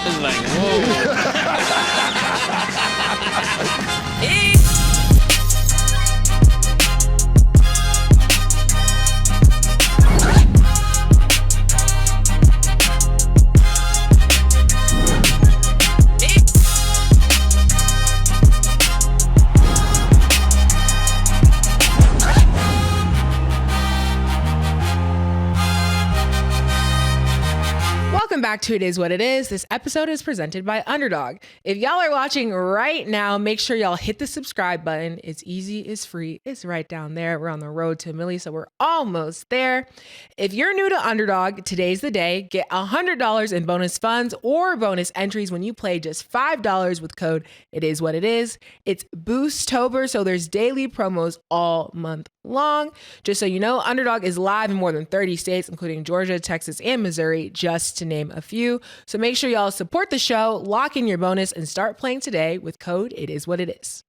was like, whoa. Welcome back to It Is What It Is. This episode is presented by Underdog. If y'all are watching right now, make sure y'all hit the subscribe button. It's easy, it's free, it's right down there. We're on the road to a million, so we're almost there. If you're new to Underdog, today's the day. Get $100 in bonus funds or bonus entries when you play just $5 with code It Is What It Is. It's Boosttober, so there's daily promos all month long. Just so you know, Underdog is live in more than 30 states, including Georgia, Texas, and Missouri, just to name a few. So make sure y'all support the show, lock in your bonus, and start playing today with code It Is What It Is.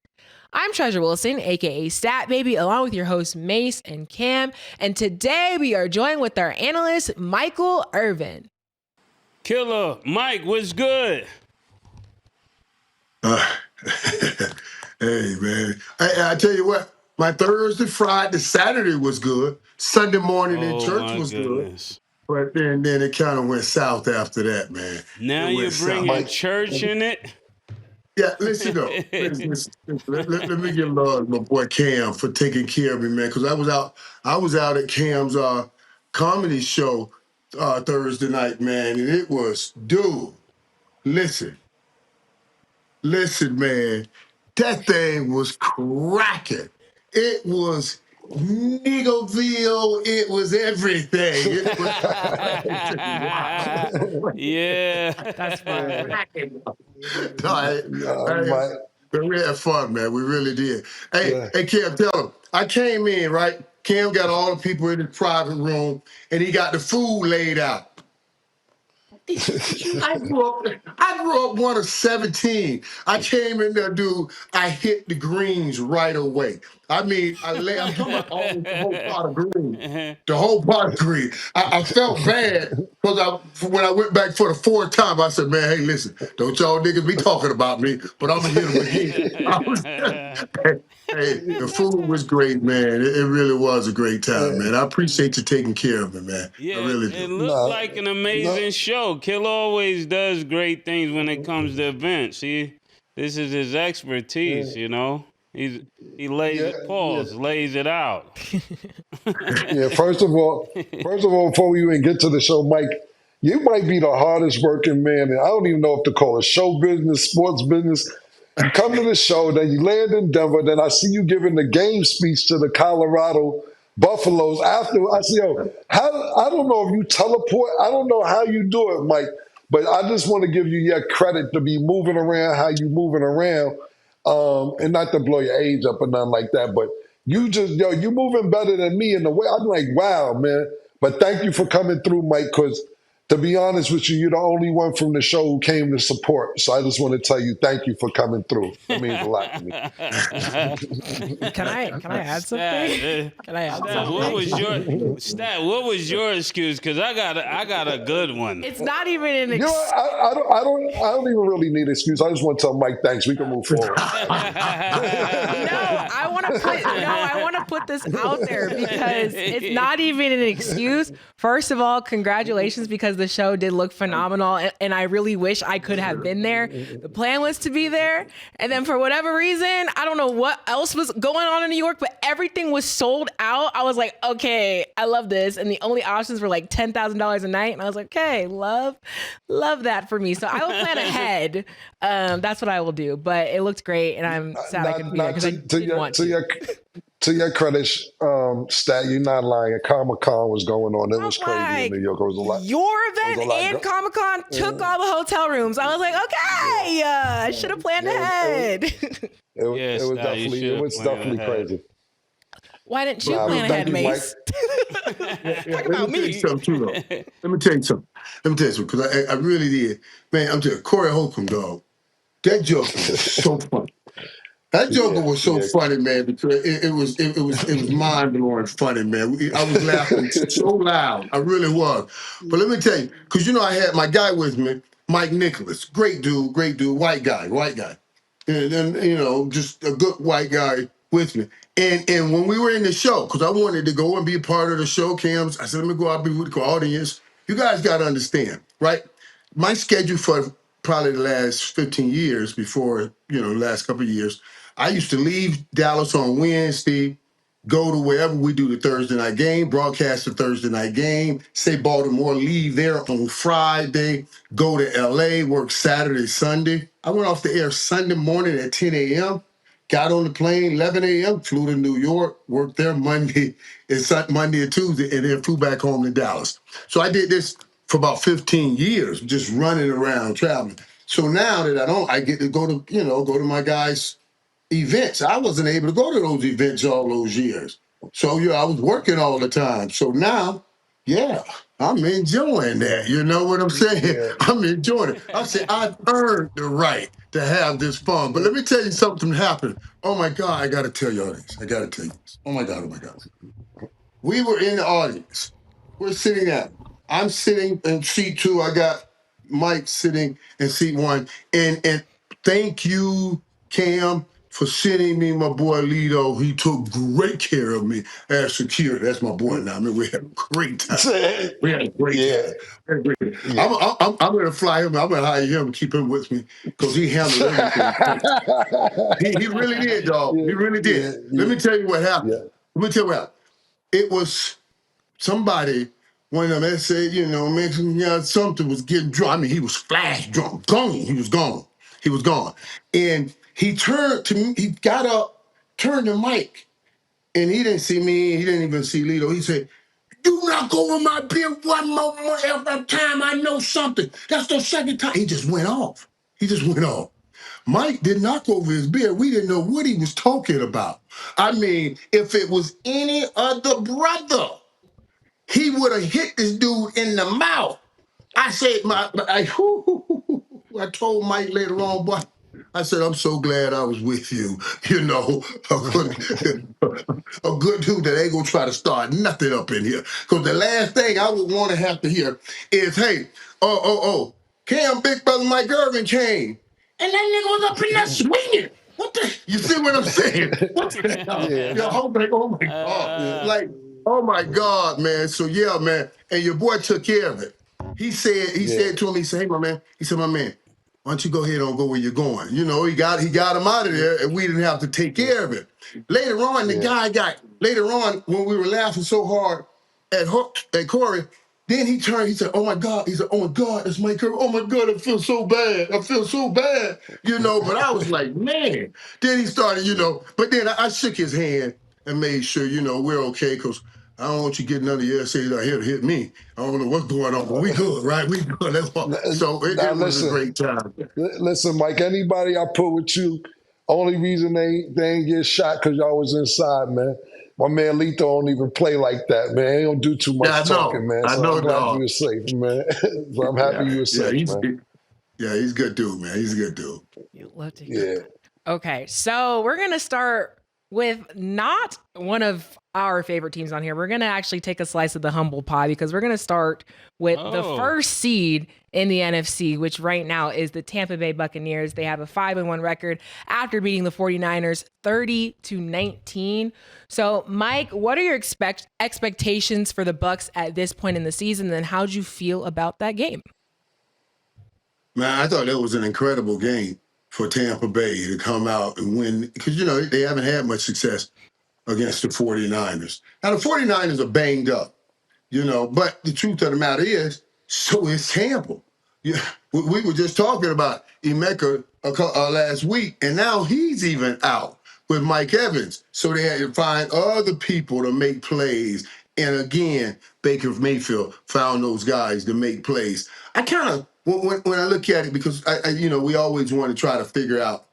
I'm Treasure Wilson, aka Stat Baby, along with your hosts Mace and Cam. And today we are joined with our analyst, Michael Irvin. Killa, Mike, what's good? Hey, man. I tell you what, my Thursday, Friday, Saturday was good. Sunday morning in church was good. But then it kind of went south after that, man. Now you're bringing church in it? Yeah, listen though. Listen. Let me give love to my boy Cam for taking care of me, man. Because I was out at Cam's comedy show Thursday night, man, and it was, dude, listen, man, that thing was cracking. It was Niggerville. It was everything. It was Yeah. That's fun. We had fun, man. We really did. Hey, Cam, tell him. I came in, right? Cam got all the people in the private room, and he got the food laid out. I grew up one of 17. I came in there, dude. I hit the greens right away. I mean, I'm talking about the whole pot of green. The whole pot of green. I felt bad because when I went back for the fourth time, I said, man, hey, listen, don't y'all niggas be talking about me, but I'm going to hit them again. Hey, the food was great, man. It really was a great time, man. I appreciate you taking care of me, man. Yeah, I really do. It looked like an amazing show. Killa always does great things when it comes to events. This is his expertise, you know. He lays it out. First of all, before we even get to the show, Mike, you might be the hardest working man, and I don't even know if to call it show business, sports business. You come to the show, then you land in Denver, then I see you giving the game speech to the Colorado Buffaloes. After I see, I don't know if you teleport, I don't know how you do it, Mike, but I just want to give you your credit to be moving around how you moving around, and not to blow your age up or nothing like that, but you moving better than me in the way. I'm like, wow, man. But thank you for coming through, Mike, because to be honest with you, you're the only one from the show who came to support. So I just want to tell you, thank you for coming through. That means a lot to me. Can I add something? What was your excuse? Because I got a good one. It's not even an excuse. I don't even really need an excuse. I just want to tell Mike thanks. We can move forward. I want to put this out there because it's not even an excuse. First of all, congratulations, because the show did look phenomenal, and I really wish I could have been there. The plan was to be there, and then for whatever reason, I don't know what else was going on in New York, but everything was sold out. I was like, okay, I love this, and the only options were like $10,000 a night, and I was like, okay, love that for me. So I will plan ahead. That's what I will do. But it looked great, and I'm sad I couldn't be there because I didn't want to. To your credit, Stat, you're not lying. Comic-Con was going on. It was crazy in New York. It was a lot. Your event and Comic-Con took all the hotel rooms. I was like, okay, I should have planned ahead. It was definitely crazy. Why didn't you plan ahead, Mace? Talk about me. Let me tell you something, because I really did. Man, I'm telling you, Corey Holcomb, dog, that joke was so funny. That Joker was so funny, man, because it was mind blowing funny, man. I was laughing so loud, I really was. But let me tell you, because I had my guy with me, Mike Nicholas, great dude, white guy. And just a good white guy with me. And when we were in the show, because I wanted to go and be a part of the show, Cam, I said, let me go out and be with the audience. You guys got to understand, right? My schedule for probably the last 15 years before, the last couple of years, I used to leave Dallas on Wednesday, go to wherever we do the Thursday night game, broadcast the Thursday night game, say Baltimore, leave there on Friday, go to LA, work Saturday, Sunday. I went off the air Sunday morning at 10 a.m., got on the plane 11 a.m., flew to New York, worked there Monday and Tuesday, and then flew back home to Dallas. So I did this for about 15 years, just running around, traveling. So now that I get to go to my guys' events. I wasn't able to go to those events all those years. So, I was working all the time. So now, I'm enjoying that. You know what I'm saying? Yeah. I'm enjoying it. I say I've earned the right to have this fun. But let me tell you something happened. Oh my God, I got to tell y'all this. Oh my God. We were in the audience. We're sitting down. I'm sitting in seat 2. I got Mike sitting in seat 1. And thank you, Cam, for sending me my boy Lido. He took great care of me as security. That's my boy now. I mean, we had a great time. We had a great time. Yeah. I'm going to fly him. I'm going to hire him and keep him with me because he handled everything. He really did, dog. He really did. Let me tell you what happened. It was somebody, one of them said, something was getting drunk. I mean, he was flash drunk, gone. He was gone. And he turned to me, he got up, turned to Mike, and he didn't see me, he didn't even see Lido. He said, "Do not go over my beer one more every time I know something." That's the second time. He just went off. Mike did not go over his beer. We didn't know what he was talking about. I mean, if it was any other brother, he would have hit this dude in the mouth. I said, I told Mike later on, boy, I said, I'm so glad I was with you. A good dude that ain't gonna try to start nothing up in here. Because the last thing I would want to have to hear is, hey, Cam, big brother Mike Irvin came. And that nigga was up in there swinging. What the? You see what I'm saying? What the hell? Oh my God. Oh my God, man. So man. And your boy took care of it. He said to him, he said, "Hey, my man," "why don't you go ahead and go where you're going?" He got him out of there, and we didn't have to take care of it. Later on, when we were laughing so hard at Corey, then he turned, he said, "Oh my God," "it's Mike Kirk. Oh my God, I feel so bad. But I was like, man. Then he started, but then I shook his hand and made sure, we're okay, because I don't want you getting under your say out here to hit me. I don't know what's going on, but we good, right? We good. That's all. So it was a great time. Listen, Mike, anybody I put with you, only reason they ain't get shot because y'all was inside, man. My man Lito don't even play like that, man. He don't do too much talking, man. So I'm glad you were safe, man. So I'm happy you were safe, man. He's a good dude, man. He's a good dude. You love to hear that. Okay, so we're going to start with not one of our favorite teams on here. We're going to actually take a slice of the humble pie because we're going to start with the first seed in the NFC, which right now is the Tampa Bay Buccaneers. They have a 5-1 record after beating the 49ers 30-19. So, Mike, what are your expectations for the Bucs at this point in the season? And then how'd you feel about that game? Man, I thought that was an incredible game for Tampa Bay to come out and win because, they haven't had much success against the 49ers. Now, the 49ers are banged up, but the truth of the matter is, so is Tampa. Yeah, we were just talking about Emeka last week, and now he's even out with Mike Evans. So they had to find other people to make plays. And again, Baker Mayfield found those guys to make plays. I kind of, when I look at it, because, we always want to try to figure out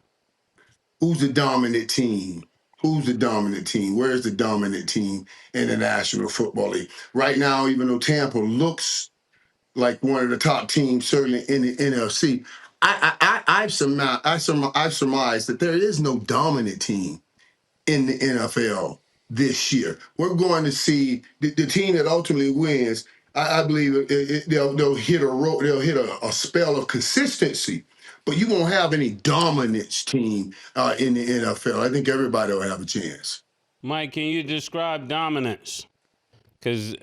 who's the dominant team. Who's the dominant team? Where's the dominant team in the National Football League? Right now, even though Tampa looks like one of the top teams, certainly in the NFC, I've surmised that there is no dominant team in the NFL this year. We're going to see the team that ultimately wins. I believe they'll hit they'll hit a spell of consistency, but you won't have any dominance team in the NFL. I think everybody will have a chance. Mike, can you describe dominance? Because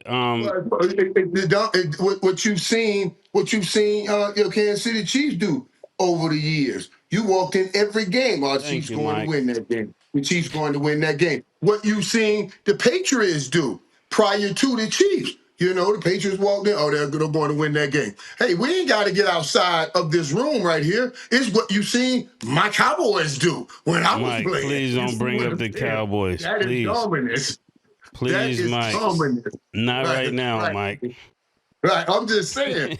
what you've seen, your Kansas City Chiefs do over the years. You walked in every game. Our Chiefs going to win that game. The Chiefs going to win that game. What you've seen the Patriots do prior to the Chiefs. You know, the Patriots walked in. Oh, they're going to win that game. Hey, we ain't got to get outside of this room right here. It's what you seen my Cowboys do when I was playing. Please don't bring up the Cowboys. That please. Is dominance. Please, that is Mike. Dominance. Not right now, Mike. Right, I'm just saying.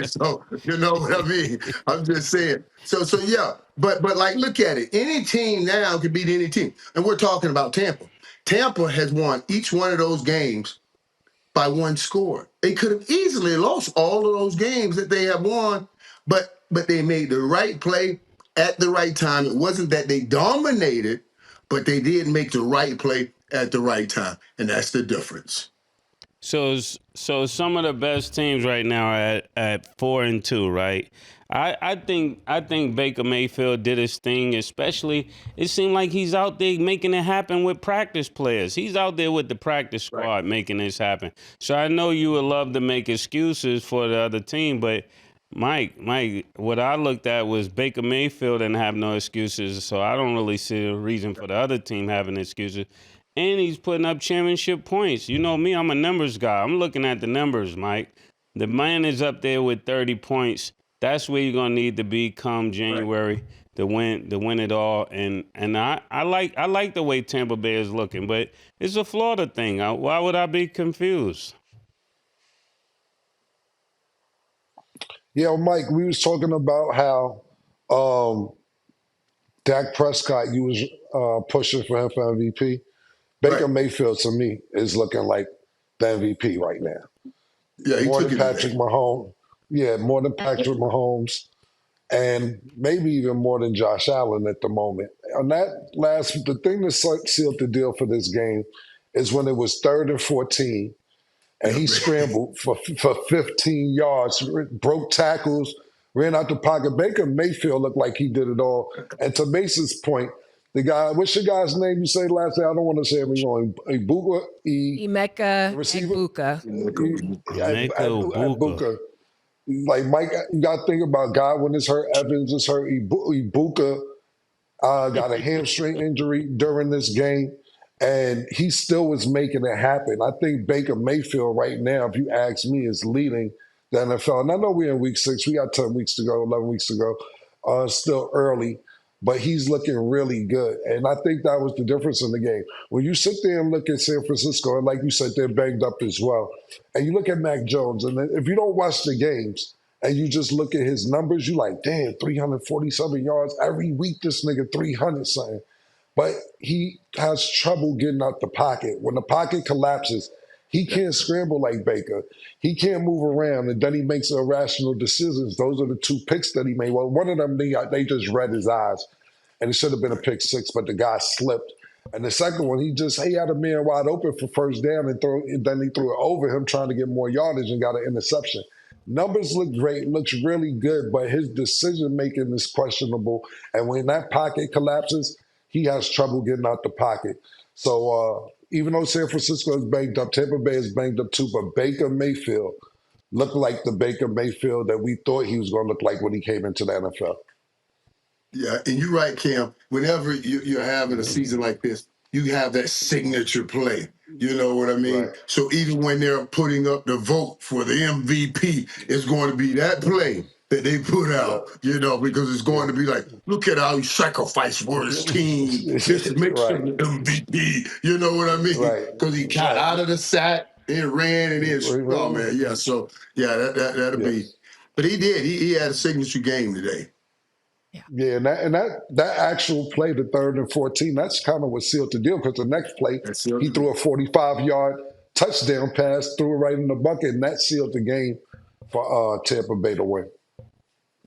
So you know what I mean. I'm just saying. So yeah. But like, look at it. Any team now could beat any team, and we're talking about Tampa. Tampa has won each one of those games by one score. They could have easily lost all of those games that they have won, but they made the right play at the right time. It wasn't that they dominated, but they did make the right play at the right time, and that's the difference. So some of the best teams right now are at 4-2, right? I think Baker Mayfield did his thing, especially it seemed like he's out there making it happen with practice players. He's out there with the practice squad making this happen. So I know you would love to make excuses for the other team, but Mike, what I looked at was Baker Mayfield didn't have no excuses, so I don't really see a reason for the other team having excuses. And he's putting up championship points. You know me, I'm a numbers guy. I'm looking at the numbers, Mike. The man is up there with 30 points. That's where you're gonna need to be come January to win it all. And I like the way Tampa Bay is looking, but it's a Florida thing. Why would I be confused? Yeah, Mike, we was talking about how Dak Prescott, you was pushing for him for MVP. Baker Mayfield, to me, is looking like the MVP right now. Yeah, more than Patrick Mahomes. Yeah, more than Patrick Mahomes, and maybe even more than Josh Allen at the moment. On that the thing that sealed the deal for this game is when it was 3rd and 14, and he scrambled for 15 yards, broke tackles, ran out the pocket. Baker Mayfield looked like he did it all. And to Mason's point, the guy, what's your guy's name you say last name? I don't want to say it wrong. Ibuka, Emeka Egbuka. Ibuka. Like, Mike, you got to think about Godwin is hurt, Evans is hurt, Ibuka got a hamstring injury during this game, and he still was making it happen. I think Baker Mayfield right now, if you ask me, is leading the NFL. And I know we're in week 6. We got 10 weeks to go, 11 weeks to go. Still early. But he's looking really good. And I think that was the difference in the game. When you sit there and look at San Francisco, and like you said, they're banged up as well. And you look at Mac Jones, and if you don't watch the games and you just look at his numbers, you're like, damn, 347 yards. Every week, this nigga 300 something. But he has trouble getting out the pocket. When the pocket collapses, he can't scramble like Baker. He can't move around, and then he makes irrational decisions. Those are the 2 picks that he made. Well, one of them, they just read his eyes, and it should have been a pick 6, but the guy slipped. And the second one, he had a man wide open for first down, and then he threw it over him trying to get more yardage and got an interception. Numbers look great, looks really good, but his decision-making is questionable. And when that pocket collapses, he has trouble getting out the pocket. So even though San Francisco is banged up, Tampa Bay is banged up too, but Baker Mayfield looked like the Baker Mayfield that we thought he was going to look like when he came into the NFL. Yeah, and you're right, Cam. Whenever you're having a season like this, you have that signature play. You know what I mean? Right. So even when they're putting up the vote for the MVP, it's going to be that play that they put out, you know, because it's going to be like, look at how he sacrificed for his team. This makes him MVP. You know what I mean? Because he got out of the sack, and ran, and then, oh, man, yeah. So, yeah, that'll be. But he did. He had a signature game today. Yeah, and that actual play, the 3rd and 14, that's kind of what sealed the deal, because the next play, he threw a 45-yard touchdown pass, threw it right in the bucket, and that sealed the game for Tampa Bay to win.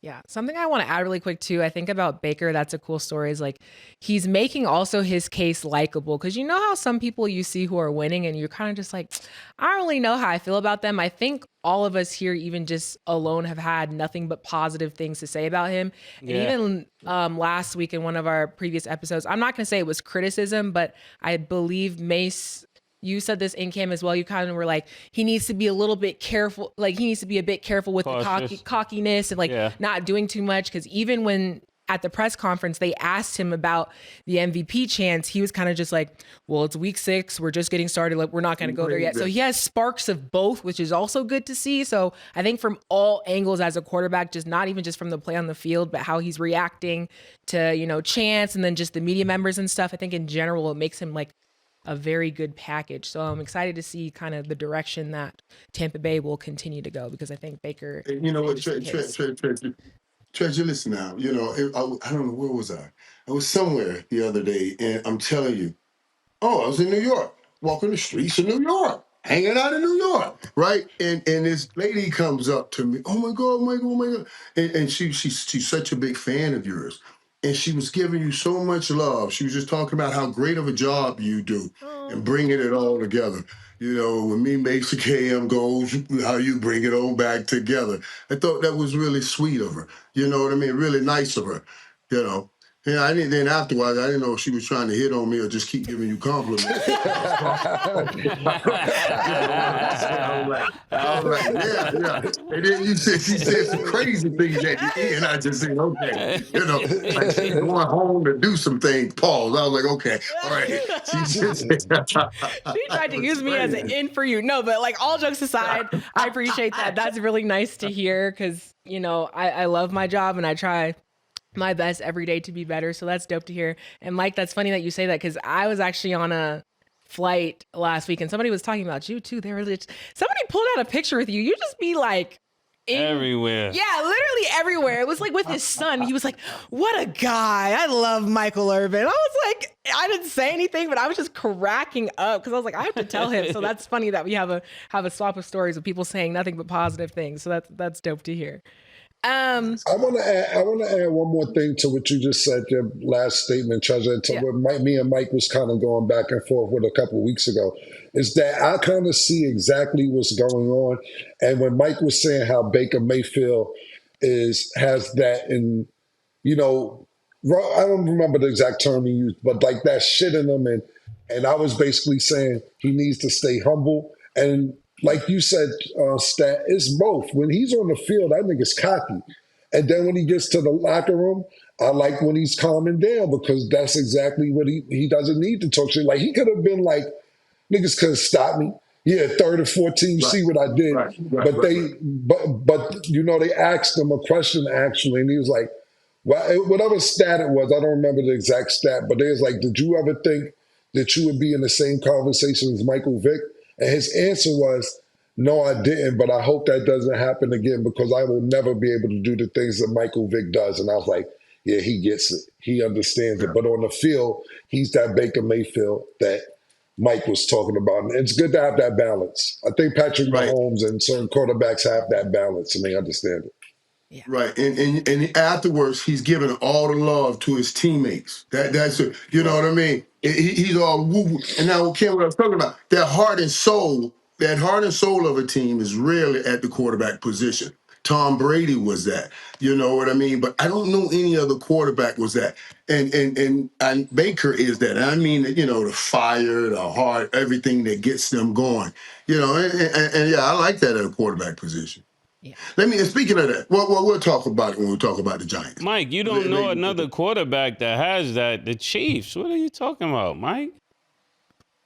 Yeah. Something I want to add really quick too. I think about Baker, that's a cool story, is like he's making also his case likable. Cause you know how some people you see who are winning and you're kind of just like, I don't really know how I feel about them. I think all of us here, even just alone, have had nothing but positive things to say about him. And even last week in one of our previous episodes, I'm not going to say it was criticism, but I believe Mace, you said this in cam as well. You kind of were like, he needs to be a little bit careful. Like he needs to be a bit careful with the cockiness and like not doing too much. Cause even when at the press conference, they asked him about the MVP chance, he was kind of just like, well, it's week 6. We're just getting started. Like we're not going to go there yet. So he has sparks of both, which is also good to see. So I think from all angles as a quarterback, just not even just from the play on the field, but how he's reacting to, you know, chance and then just the media members and stuff. I think in general, it makes him like a very good package. So I'm excited to see kind of the direction that Tampa Bay will continue to go, because I think Baker. You know what, Treasure, listen now. You know, I don't know, where was I? I was somewhere the other day, and I'm telling you, I was in New York, walking the streets of New York, hanging out in New York, right? And this lady comes up to me, oh my God, oh my God, oh my God. And she's such a big fan of yours. And she was giving you so much love. She was just talking about how great of a job you do and bringing it all together. You know, when me makes a KM goes, how you bring it all back together. I thought that was really sweet of her. You know what I mean? Really nice of her, you know. Yeah, I didn't. Then afterwards, I didn't know if she was trying to hit on me or just keep giving you compliments. I was like, yeah. And then she said some crazy things at the end. I just said, okay, you know, like she's going home to do some things. Pause. I was like, okay, all right. She tried to use me as an in for you. No, but like all jokes aside, I appreciate that. That's really nice to hear, because you know I love my job and I try my best every day to be better. So that's dope to hear. And Mike, that's funny that you say that, because I was actually on a flight last week and somebody was talking about you too. Somebody pulled out a picture with you. You just be like everywhere. Yeah, literally everywhere. It was like with his son. He was like, what a guy. I love Michael Irvin. I was like, I didn't say anything, but I was just cracking up because I was like, I have to tell him. So that's funny that we have a swap of stories of people saying nothing but positive things. So that's dope to hear. I want to add one more thing to what you just said, your last statement, Treasure, to what me and Mike was kind of going back and forth with a couple of weeks ago, is that I kind of see exactly what's going on. And when Mike was saying how Baker Mayfield has that in, you know, I don't remember the exact term he used, but like that shit in him. And I was basically saying he needs to stay humble. And like you said, Stat, it's both. When he's on the field, that nigga's cocky. And then when he gets to the locker room, I like when he's calming down, because that's exactly what he doesn't need to talk shit. Like, he could have been like, niggas couldn't stop me. Yeah, 3rd or 14, you see what I did. But you know, they asked him a question actually, and he was like, well, whatever stat it was, I don't remember the exact stat, but they was like, did you ever think that you would be in the same conversation as Michael Vick? And his answer was, no, I didn't, but I hope that doesn't happen again, because I will never be able to do the things that Michael Vick does. And I was like, yeah, he gets it. He understands it. But on the field, he's that Baker Mayfield that Mike was talking about. And it's good to have that balance. I think Patrick Mahomes and certain quarterbacks have that balance, and they understand it. Yeah. Right, and afterwards, he's giving all the love to his teammates. That's it. You know what I mean? He's all woo. And now, Ken, what I was talking about, that heart and soul of a team is rarely at the quarterback position. Tom Brady was that. You know what I mean? But I don't know any other quarterback was that. And Baker is that. I mean, you know, the fire, the heart, everything that gets them going. You know, and yeah, I like that at a quarterback position. Yeah. Speaking of that, we'll talk about it when we talk about the Giants. Mike, you don't know another quarterback that has that. The Chiefs. What are you talking about, Mike?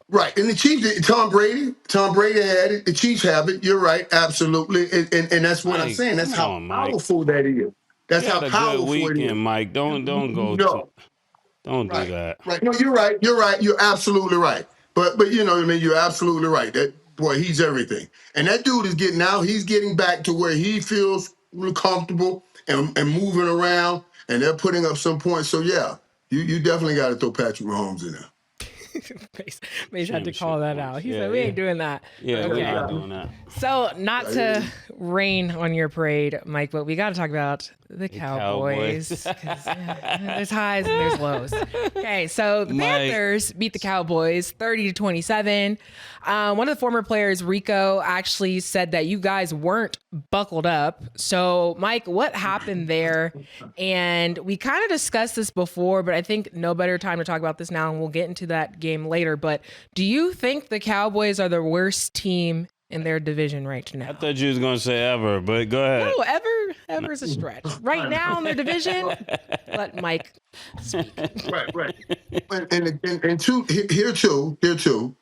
Right, and the Chiefs, Tom Brady had it. The Chiefs have it. You're right, absolutely, and that's what Mike, I'm saying. That's how powerful Mike. that is. That's how powerful good weekend, it is. Mike. Don't go. No. Don't do that. Right. No, you're right. You're absolutely right. But you know what I mean. You're absolutely right. That boy, he's everything. And that dude is getting out. He's getting back to where he feels comfortable and moving around. And they're putting up some points. So yeah, you definitely got to throw Patrick Mahomes in there. Mace had to call that out. He said, we ain't doing that. Yeah, we're not doing that. So not to rain on your parade, Mike, but we got to talk about the Cowboys. There's highs and there's lows. Okay, so the Panthers beat the Cowboys 30-27. One of the former players, Rico, actually said that you guys weren't buckled up. So, Mike, what happened there? And we kind of discussed this before, but I think no better time to talk about this now, and we'll get into that game later. But do you think the Cowboys are the worst team in their division right now? I thought you was going to say ever, but go ahead. No, ever's a stretch. Right now in their division, let Mike speak. Right. And here too,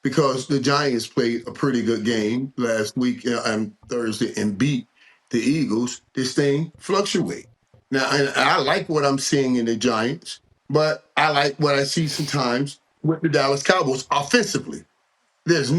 because the Giants played a pretty good game last week on Thursday and beat the Eagles, this thing fluctuate. Now, and I like what I'm seeing in the Giants, but I like what I see sometimes with the Dallas Cowboys offensively. There is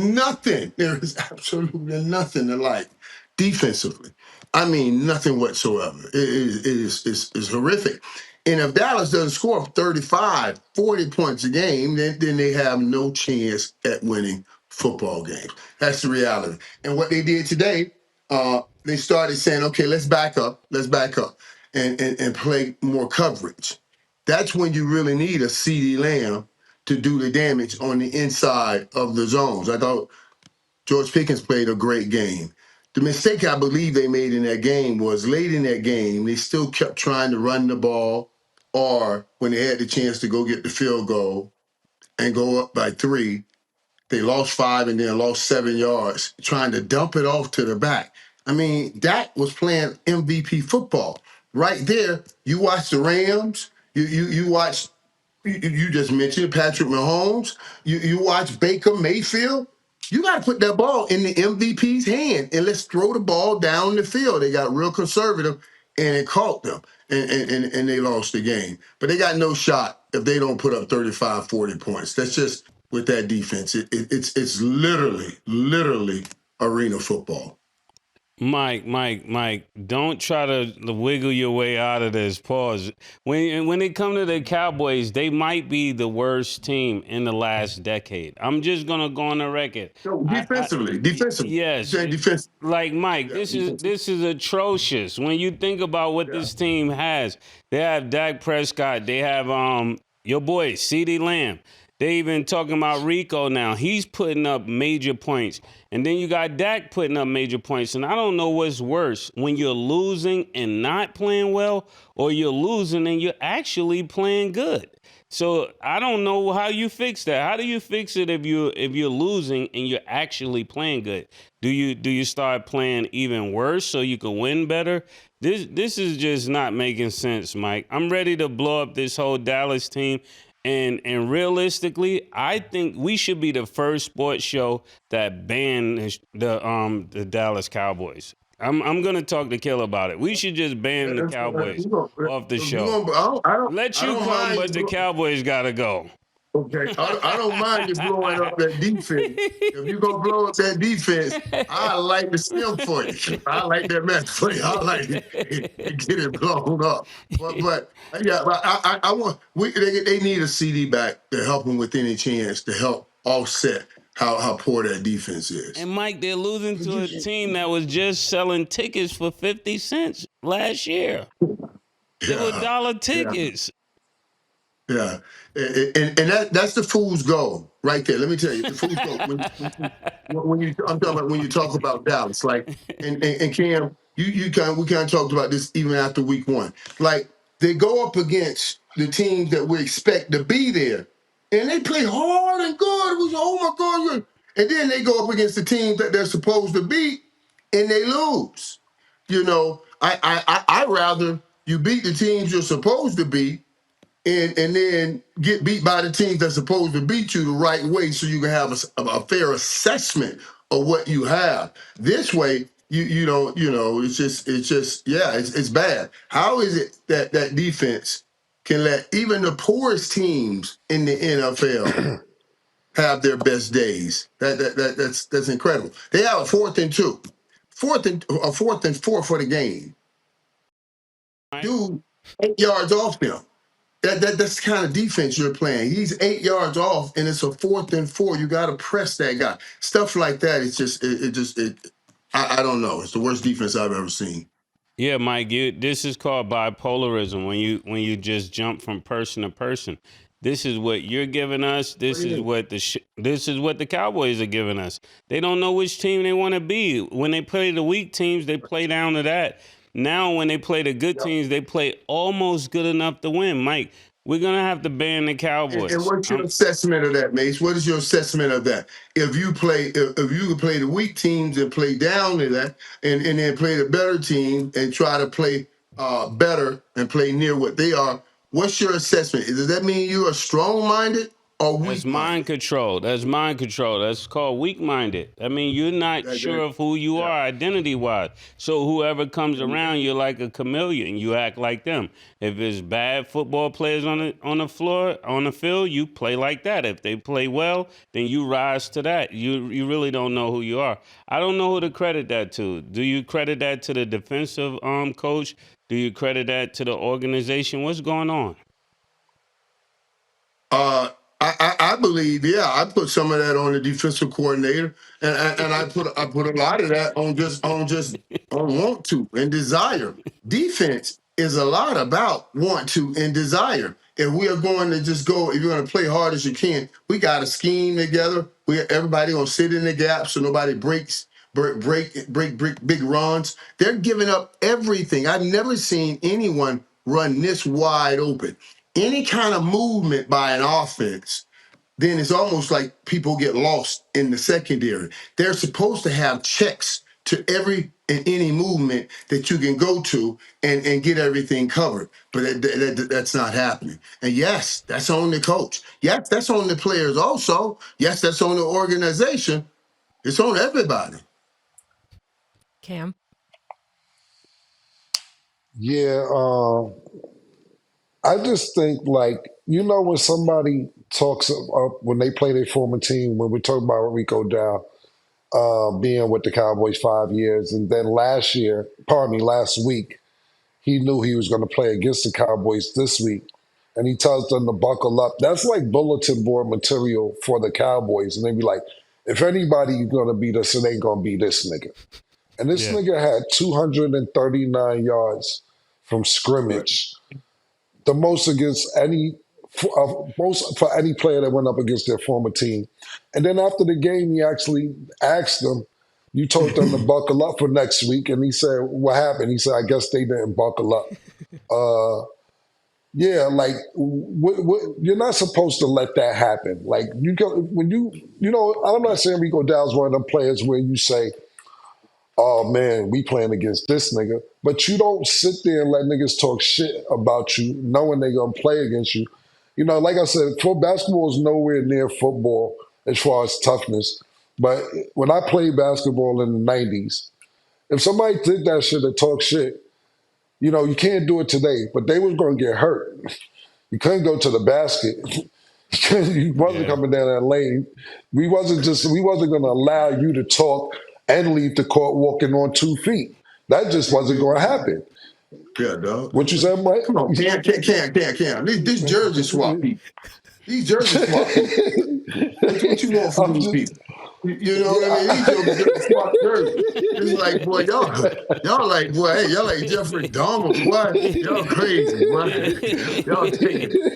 absolutely nothing to like defensively. I mean, nothing whatsoever. It is horrific. And if Dallas doesn't score 35, 40 points a game, then they have no chance at winning football games. That's the reality. And what they did today, they started saying, okay, let's back up and play more coverage. That's when you really need a CeeDee Lamb to do the damage on the inside of the zones. I thought George Pickens played a great game. The mistake I believe they made in that game was late in that game, they still kept trying to run the ball, or when they had the chance to go get the field goal and go up by 3, they lost 5 and then lost 7 yards, trying to dump it off to the back. I mean, Dak was playing MVP football. Right there, you watch the Rams, you watch, you just mentioned Patrick Mahomes, you watch Baker Mayfield. You got to put that ball in the MVP's hand and let's throw the ball down the field. They got real conservative and it caught them and they lost the game. But they got no shot if they don't put up 35, 40 points. That's just with that defense. It's literally arena football. Mike, don't try to wiggle your way out of this. Pause. When it comes to the Cowboys, they might be the worst team in the last decade. I'm just gonna go on the record. So defensively. Yes. Defense. Like Mike, this is atrocious. When you think about what this team has, they have Dak Prescott. They have your boy CeeDee Lamb. They even talking about Rico now. He's putting up major points. And then you got Dak putting up major points. And I don't know what's worse, when you're losing and not playing well, or you're losing and you're actually playing good. So I don't know how you fix that. How do you fix it if you're losing and you're actually playing good? Do you start playing even worse so you can win better? This is just not making sense, Mike. I'm ready to blow up this whole Dallas team. And realistically, I think we should be the first sports show that banned the Dallas Cowboys. I'm gonna talk to Killa about it. We should just ban the Cowboys off the show. Let you come, but the Cowboys gotta go. Okay, I don't mind you blowing up that defense. If you gonna blow up that defense, I like the stem for you. I like that match for you. I like it, get it blown up. But yeah, but I want they need a CD back to help them with any chance to help offset how poor that defense is. And Mike, they're losing to a team that was just selling tickets for 50 cents last year. They were $1 tickets. Yeah, and that's the fool's goal right there. Let me tell you, the fool's goal. I'm talking about when you talk about Dallas, like, and Cam, we kind of talked about this even after week 1. Like, they go up against the teams that we expect to be there, and they play hard and good. It was, oh my God, and then they go up against the teams that they're supposed to beat, and they lose. You know, I rather you beat the teams you're supposed to beat. And then get beat by the teams that's supposed to beat you the right way, so you can have a fair assessment of what you have. This way, it's bad. How is it that defense can let even the poorest teams in the NFL have their best days? That's incredible. They have a 4th and 2, 4th and 4 for the game. Dude, 8 yards off them. that's the kind of defense you're playing. He's 8 yards off, and it's a 4th and 4. You got to press that guy. Stuff like that. It's just I don't know. It's the worst defense I've ever seen. Yeah, Mike, this is called bipolarism when you just jump from person to person. This is what you're giving us. This is what the Cowboys are giving us. They don't know which team they want to be. When they play the weak teams, they play down to that. Now, when they play the good teams, they play almost good enough to win. Mike, we're gonna have to ban the Cowboys. And what's your assessment of that, Mace? What is your assessment of that? If you could play the weak teams and play down to that, and then play the better team and try to play better and play near what they are, what's your assessment? Does that mean you are strong-minded or weak-minded? That's mind control. That's mind control. That's called weak-minded. I mean, you're not sure of who you are identity-wise. So whoever comes around, you're like a chameleon. You act like them. If it's bad football players on the floor, on the field, you play like that. If they play well, then you rise to that. You really don't know who you are. I don't know who to credit that to. Do you credit that to the defensive coach? Do you credit that to the organization? What's going on? I believe, I put some of that on the defensive coordinator, and I put a lot of that on want to and desire. Defense is a lot about want to and desire. If we are going to just go, if you're going to play hard as you can, we got to scheme together. Everybody gonna sit in the gap so nobody break big runs. They're giving up everything. I've never seen anyone run this wide open. Any kind of movement by an offense, then it's almost like people get lost in the secondary. They're supposed to have checks to every and any movement that you can go to and get everything covered. But that's not happening. And yes, that's on the coach. Yes, that's on the players also. Yes, that's on the organization. It's on everybody. Cam? Yeah, I just think, like, when somebody talks up when they play their former team, when we're talking about Rico Dow being with the Cowboys 5 years, and then last week, he knew he was going to play against the Cowboys this week, and he tells them to buckle up. That's like bulletin board material for the Cowboys, and they be like, if anybody's going to beat us, it ain't going to be this nigga. And this nigga had 239 yards from scrimmage. The most against most for any player that went up against their former team. And then after the game, he actually asked them, you told them to buckle up for next week. And he said, what happened? He said, I guess they didn't buckle up. You're not supposed to let that happen. Like, I'm not saying Rico Dow's one of them players where you say, oh man, we playing against this nigga. But you don't sit there and let niggas talk shit about you, knowing they're gonna play against you. Like I said, basketball is nowhere near football as far as toughness. But when I played basketball in the 90s, if somebody did that shit and talk shit, you can't do it today, but they was gonna get hurt. You couldn't go to the basket. You wasn't coming down that lane. We wasn't gonna allow you to talk and leave the court walking on 2 feet. That just wasn't going to happen. Yeah, dog. What you said, Mike? Come on, can't. These jersey swap people. These jersey swap people. What you want from these people? You know what I mean? These jersey swap jerseys. It's like, boy, y'all like, boy, hey, y'all like Jeffrey Dahmer, boy. Y'all crazy, boy.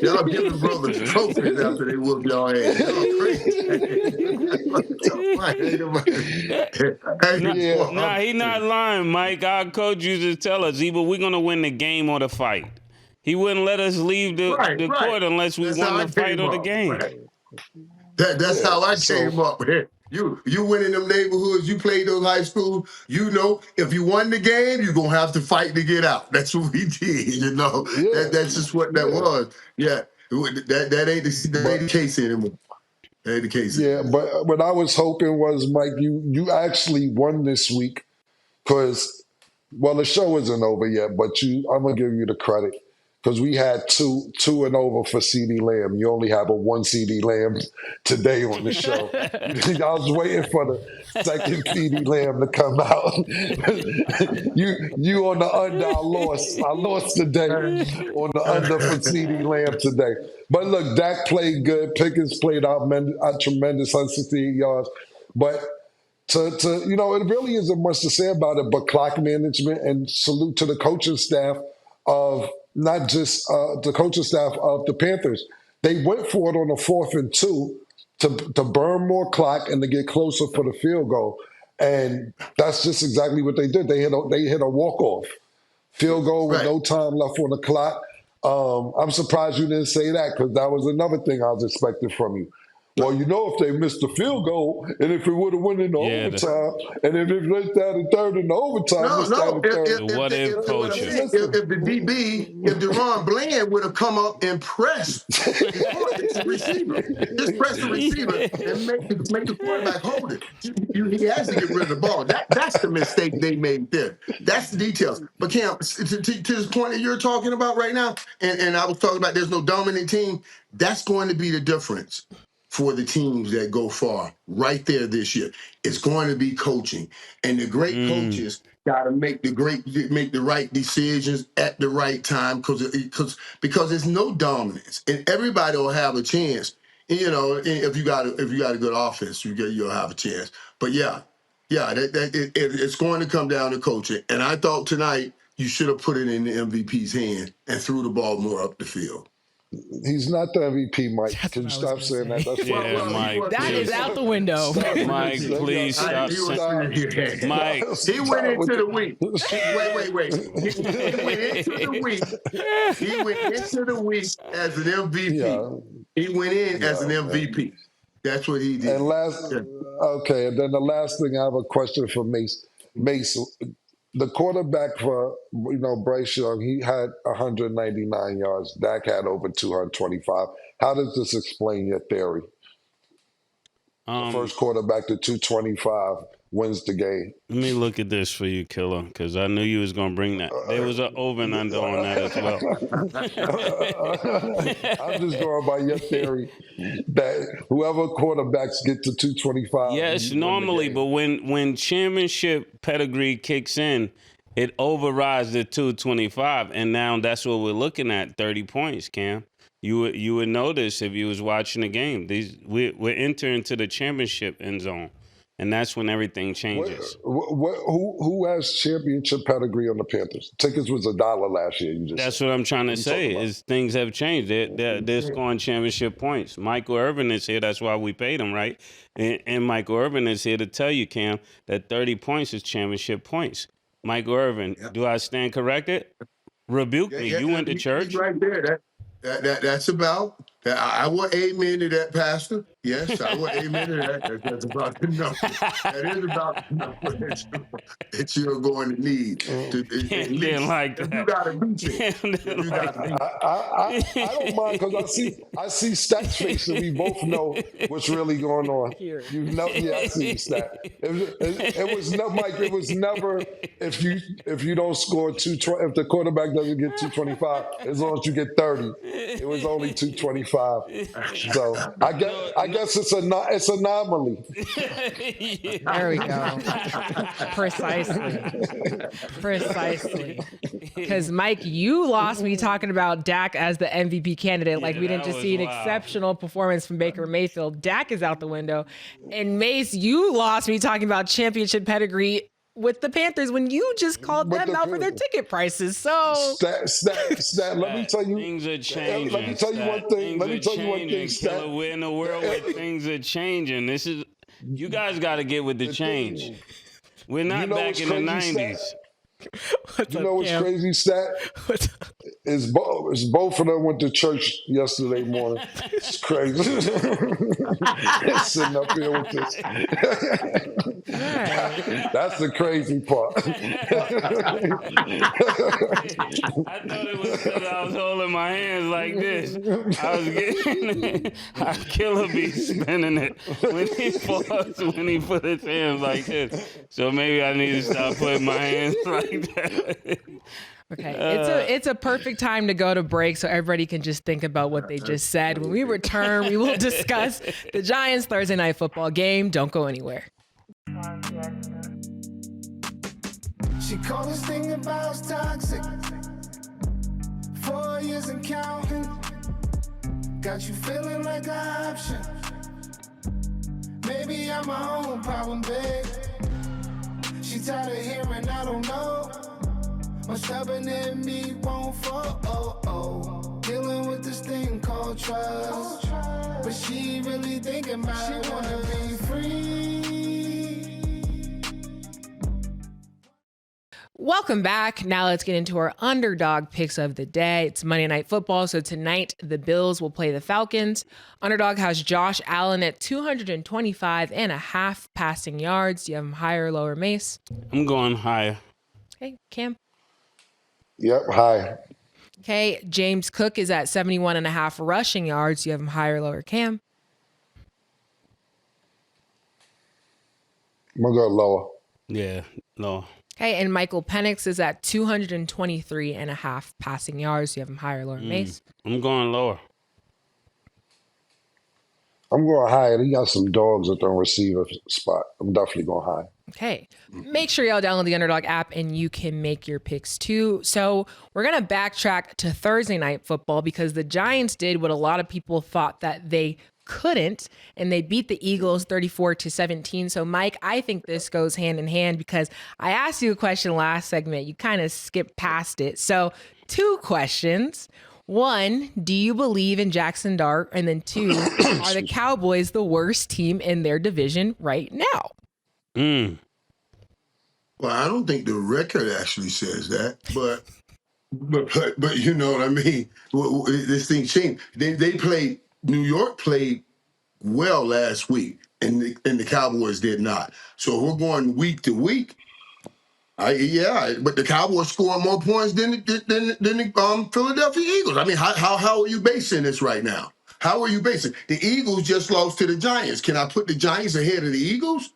Y'all giving brothers trophies after they whoop y'all ass. Y'all crazy. Nah, he not lying, Mike. Our coach used to tell us either we're gonna win the game or the fight. He wouldn't let us leave the court unless we won the fight or the game. Right. That's how I came up. You went in them neighborhoods, you played those high schools, if you won the game, you're going to have to fight to get out. That's what we did, That's just what that was. Yeah, that ain't the case anymore. That ain't the case anymore. But what I was hoping was, Mike, you actually won this week because, the show isn't over yet, but I'm going to give you the credit because we had two and over for CD Lamb. You only have a 1 CD Lamb today on the show. I was waiting for the second CD Lamb to come out. you on the under. I lost today on the under for CD Lamb today. But look, Dak played good. Pickens played out tremendous 168 yards. But it really isn't much to say about it but clock management, and salute to the coaching staff of not just the coaching staff of the Panthers. They went for it on a 4th and 2 to burn more clock and to get closer for the field goal. And that's just exactly what they did. They hit a walk-off field goal with no time left on the clock. I'm surprised you didn't say that, because that was another thing I was expecting from you. Well, if they missed the field goal, and if it would have went into overtime, and if it went down to third in the overtime, if the DB, if Deron Bland would have come up and pressed the receiver, just press the receiver and make the quarterback hold it. He has to get rid of the ball. That's the mistake they made there. That's the details. But Cam, to this point that you're talking about right now, and I was talking about there's no dominant team, that's going to be the difference for the teams that go far right there this year. It's going to be coaching. And the great coaches got to make the right decisions at the right time, because there's no dominance. And everybody will have a chance. And, if you got a good offense, you'll have a chance. But it's going to come down to coaching. And I thought tonight you should have put it in the MVP's hand and threw the ball more up the field. He's not the MVP, Mike. Can you stop saying that? That's Mike. That is out the window. Mike, please stop. Mike. He went into the week. Wait. He went into the week. He went into the week as an MVP. Yeah. He went in as an MVP. Man. That's what he did. And and then the last thing, I have a question for Mace. Mace, the quarterback for Bryce Young, he had 199 yards. Dak had over 225. How does this explain your theory? The first quarterback to 225 wins the game. Let me look at this for you, Killa, because I knew you was going to bring that. There was an over and under on that as well. I'm just going by your theory that whoever quarterbacks get to 225. Yes, normally, but when championship pedigree kicks in, it overrides the 225, and now that's what we're looking at, 30 points, Cam. You would notice if you was watching the game. We're entering to the championship end zone. And that's when everything changes. Who has championship pedigree on the Panthers? Tickets was $1 last year. That's what I'm trying to say. Is things have changed. They're scoring championship points. Michael Irvin is here. That's why we paid him, right? And Michael Irvin is here to tell you, Cam, that 30 points is championship points. Michael Irvin, do I stand corrected? Rebuke me. You went to church. He's right there. That's about. I will amen to that, Pastor. Yes, I will amen to that. That's about the number. That is about the number that you're going to need. Didn't like that. You got to reach it. I don't mind, because I see Stat's face, and we both know what's really going on. I see Stat. It was no, Mike. It was never if you don't score if the quarterback doesn't get 225, as long as you get 30. It was only 225. So I guess it's anomaly. There we go. Precisely. Because Mike, you lost me talking about Dak as the MVP candidate. Like we didn't just see an exceptional performance from Baker Mayfield. Dak is out the window. And Mace, you lost me talking about championship pedigree with the Panthers when you just called them out for their ticket prices. So Stat, let me tell you, things are changing. Let me tell you one thing. Stat. We're in a world where things are changing. You guys got to get with the change. We're not back in the 90s. You know what's crazy, Stat? Is both of them went to church yesterday morning. It's crazy. Sitting up here with this. That's the crazy part. I thought it was because I was holding my hands like this. I was getting Killa be spinning it when he put his hands like this. So maybe I need to stop putting my hands like that. Okay, it's a perfect time to go to break so everybody can just think about what they just said. When we return, we will discuss the Giants Thursday night football game. Don't go anywhere. She called this thing about toxic. 4 years and counting. Got you feeling like an option. Maybe I'm my own problem, babe. She tired of hearing I don't know. My stubborn in me won't fall. Dealing with this thing called trust. But she really thinking about it. She wanna be free. Welcome back. Now let's get into our underdog picks of the day. It's Monday Night Football, so tonight the Bills will play the Falcons. Underdog has Josh Allen at 225.5 passing yards. Do you have him higher or lower, Mace? I'm going higher. Okay, Cam? Yep, high. Okay, James Cook is at 71.5 rushing yards. Do you have him higher or lower, Cam? I'm going to go lower. Yeah, lower. Okay, and Michael Penix is at 223.5 passing yards. Do you have him higher or lower, Mace? I'm going lower. I'm going higher. He got some dogs at the receiver spot. I'm definitely going high. Okay. Make sure y'all download the Underdog app and you can make your picks too. So we're going to backtrack to Thursday night football because the Giants did what a lot of people thought that they couldn't, and they beat the Eagles 34-17. So Mike, I think this goes hand in hand because I asked you a question last segment. You kind of skipped past it. So 2 questions. 1, do you believe in Jaxson Dart? And then 2, are the Cowboys the worst team in their division right now? Well, I don't think the record actually says that, but you know what I mean. This thing changed. They played. New York played well last week, and the Cowboys did not. So if we're going week to week. But the Cowboys scoring more points than the Philadelphia Eagles. I mean, how are you basing this right now? How are you basing? The Eagles just lost to the Giants. Can I put the Giants ahead of the Eagles?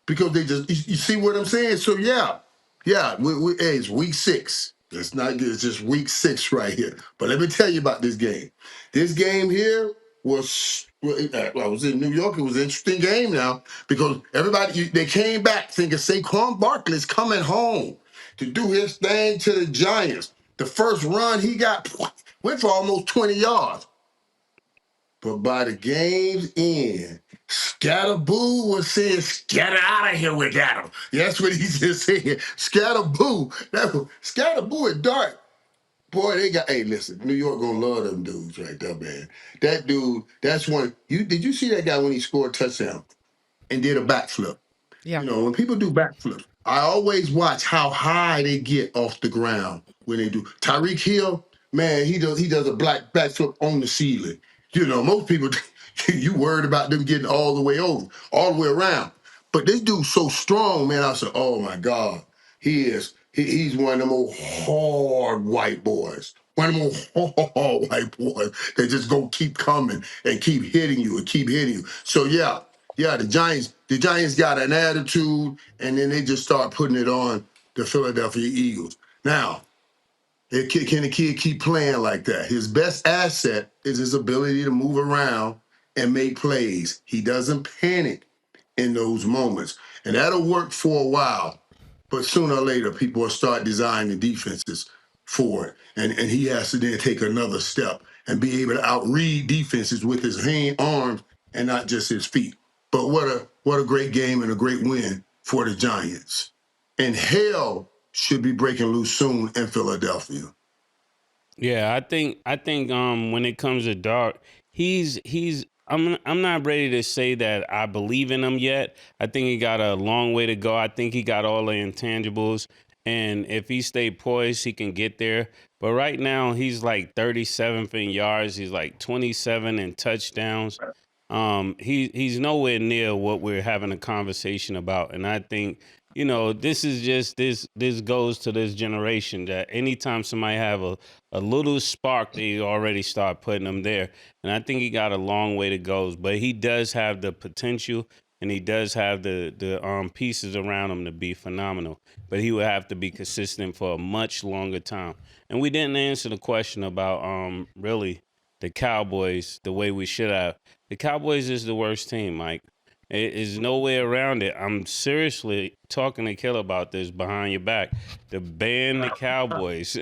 Because they just, you see what I'm saying? So yeah, it's week 6. It's not good. It's just week 6 right here. But let me tell you about this game. This game here I was in New York. It was an interesting game now because they came back thinking Saquon Barkley's coming home to do his thing to the Giants. The first run he got went for almost 20 yards. But by the game's end, Scatterboo was saying, "Scatter out of here, we got him." That's what he's just saying. Scatterboo. Scatterboo and Dart. Boy, hey, listen, New York gonna love them dudes right there, man. That dude, that's one. Did you see that guy when he scored a touchdown and did a backflip? Yeah. You know, when people do backflips, I always watch how high they get off the ground when they do. Tyreek Hill, man, he does a black backflip on the ceiling. You know, most people, you worried about them getting all the way over, all the way around. But this dude's so strong, man. I said, oh my God, he's one of them old hard white boys. One of them old hard white boys that just gonna keep coming and keep hitting you and keep hitting you. So yeah, the Giants got an attitude, and then they just start putting it on the Philadelphia Eagles. Now, can the kid keep playing like that? His best asset is his ability to move around and make plays. He doesn't panic in those moments. And that'll work for a while. But sooner or later, people will start designing defenses for it. And he has to then take another step and be able to outread defenses with his arms, and not just his feet. But what a great game and a great win for the Giants. And hell should be breaking loose soon in Philadelphia. Yeah, I think when it comes to Dart, I'm not ready to say that I believe in him yet. I think he got a long way to go. I think he got all the intangibles, and if he stay poised, he can get there. But right now, he's like 37th in yards. He's like 27 in touchdowns. He's nowhere near what we're having a conversation about, and I think, you know, this is just this goes to this generation that anytime somebody have a little spark, they already start putting them there. And I think he got a long way to go, but he does have the potential. and he does have the pieces around him to be phenomenal. But he would have to be consistent for a much longer time. And we didn't answer the question about really the Cowboys the way we should have. The Cowboys is the worst team, Mike. There's no way around it. I'm seriously talking to Killa about this behind your back to ban the Cowboys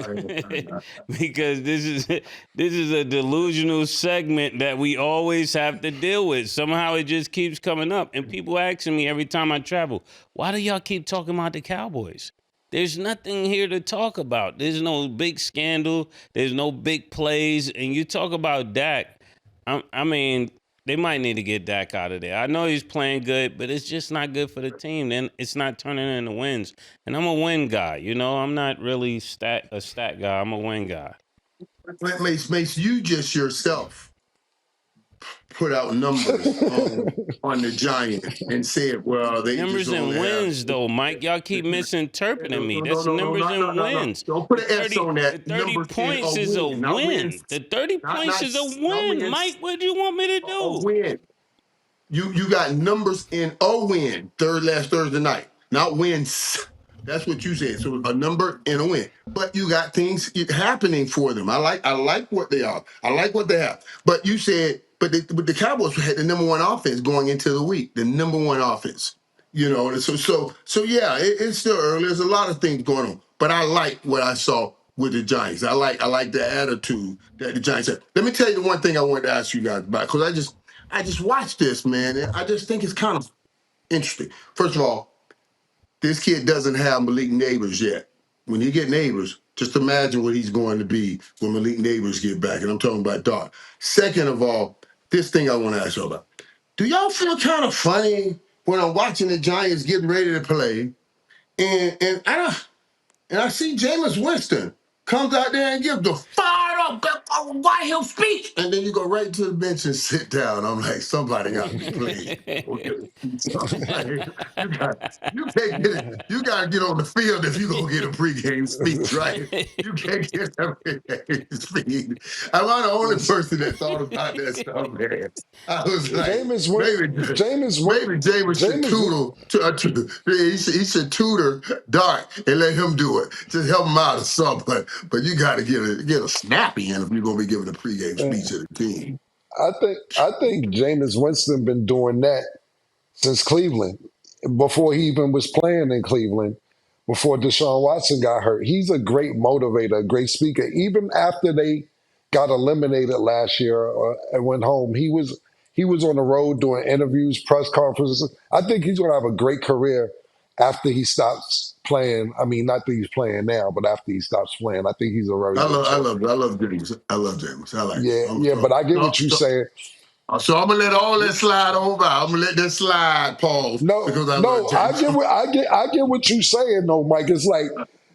because this is a delusional segment that we always have to deal with. Somehow it just keeps coming up, and people asking me every time I travel, why do y'all keep talking about the Cowboys? There's nothing here to talk about. There's no big scandal. There's no big plays, and you talk about Dak. I mean. They might need to get Dak out of there. I know he's playing good, but it's just not good for the team. Then it's not turning into wins. And I'm a win guy. You know, I'm not really a stat guy. I'm a win guy. Mace, you just yourself put out numbers on the Giants and said, well, they numbers just and wins, though, Mike. Y'all keep misinterpreting me. That's numbers and wins. Don't put an S on that. The 30 points is a win. The 30 points is a win. Mike, what do you want me to do? A win. You got numbers in a win last Thursday night, not wins. That's what you said. So a number and a win. But you got things happening for them. I like what they are. I like what they have. But you said, but the Cowboys had the number one offense going into the week. The number one offense. You know, so yeah, it's still early. There's a lot of things going on. But I like what I saw with the Giants. I like the attitude that the Giants have. Let me tell you the one thing I wanted to ask you guys about, because I just watched this, man, and I just think it's kind of interesting. First of all, this kid doesn't have Malik Neighbors yet. When he get Neighbors, just imagine what he's going to be when Malik Neighbors get back, and I'm talking about Doc. Second of all, this thing I want to ask you about. Do y'all feel kind of funny when I'm watching the Giants getting ready to play, and I see Jameis Winston comes out there and gives the fired up White Hill speech, and then you go right to the bench and sit down. I'm like, somebody got to be playing. You can't get it. You got to get on the field if you gonna get a pregame speech, right? You can't get a pregame speech. Am I the only person that thought about that stuff, man? I was like, maybe Jameis should tutor Dark and let him do it. Just help him out or something. But you got to get a snappy in if you're gonna be giving a pregame speech to the team. I think Jameis Winston been doing that since Cleveland, before he even was playing in Cleveland, before Deshaun Watson got hurt. He's a great motivator, a great speaker. Even after they got eliminated last year and went home, he was on the road doing interviews, press conferences. I think he's going to have a great career after he stops playing. I mean, not that he's playing now, but after he stops playing, I think he's a very. I love James. I love James. I like. Yeah, but I get what you're saying. So I'm gonna let all that slide over. I'm gonna let that slide, pause. I get what you're saying, though, Mike. It's like,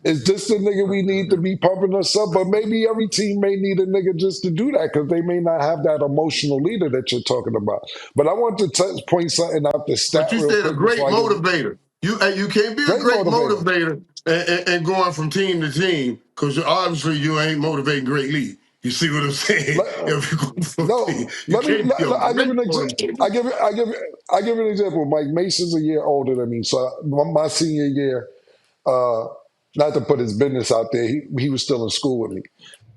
is this the nigga we need to be pumping us up? But maybe every team may need a nigga just to do that because they may not have that emotional leader that you're talking about. But I want to point something out the stat. But you said a great motivator. You can't be a great motivator and going from team to team, because obviously you ain't motivating greatly. You see what I'm saying? I'll give you an example. Mike Mason's a year older than me, so my senior year, not to put his business out there, he was still in school with me.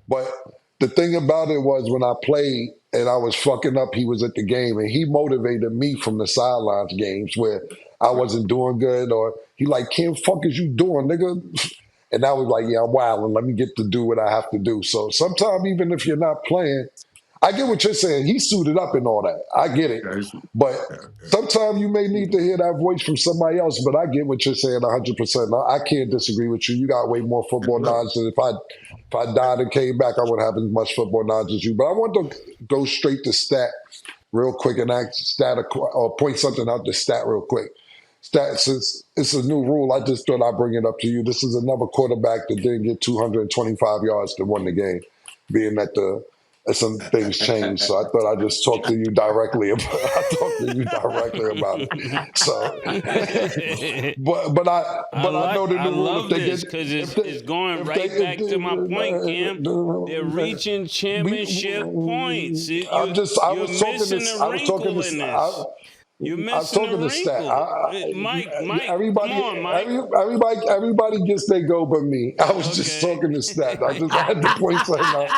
But the thing about it was, when I played and I was fucking up, he was at the game, and he motivated me from the sidelines games where I wasn't doing good, or he like, "Kim, fuck is you doing, nigga?" And I was like, yeah, I'm wilding. Let me get to do what I have to do. So sometimes, even if you're not playing, I get what you're saying. He's suited up and all that. I get it. But sometimes you may need to hear that voice from somebody else. But I get what you're saying 100%. I can't disagree with you. You got way more football knowledge than if I died and came back, I wouldn't have as much football knowledge as you. But I want to go straight to stat real quick and point something out the stat real quick. Since it's a new rule, I just thought I'd bring it up to you. This is another quarterback that didn't get 225 yards that won the game, being that some things changed. So I thought I'd just talk to you directly about it. So, but I know the new rule. Love this because it's going right back to my point, Cam. They're reaching championship points. You're missing the wrinkle in this. You're I was missing a talking to Stat. wrinkle. Mike, come on, Mike. Everybody gets their go but me. I was just Okay. talking to Stat. I just had to point something out.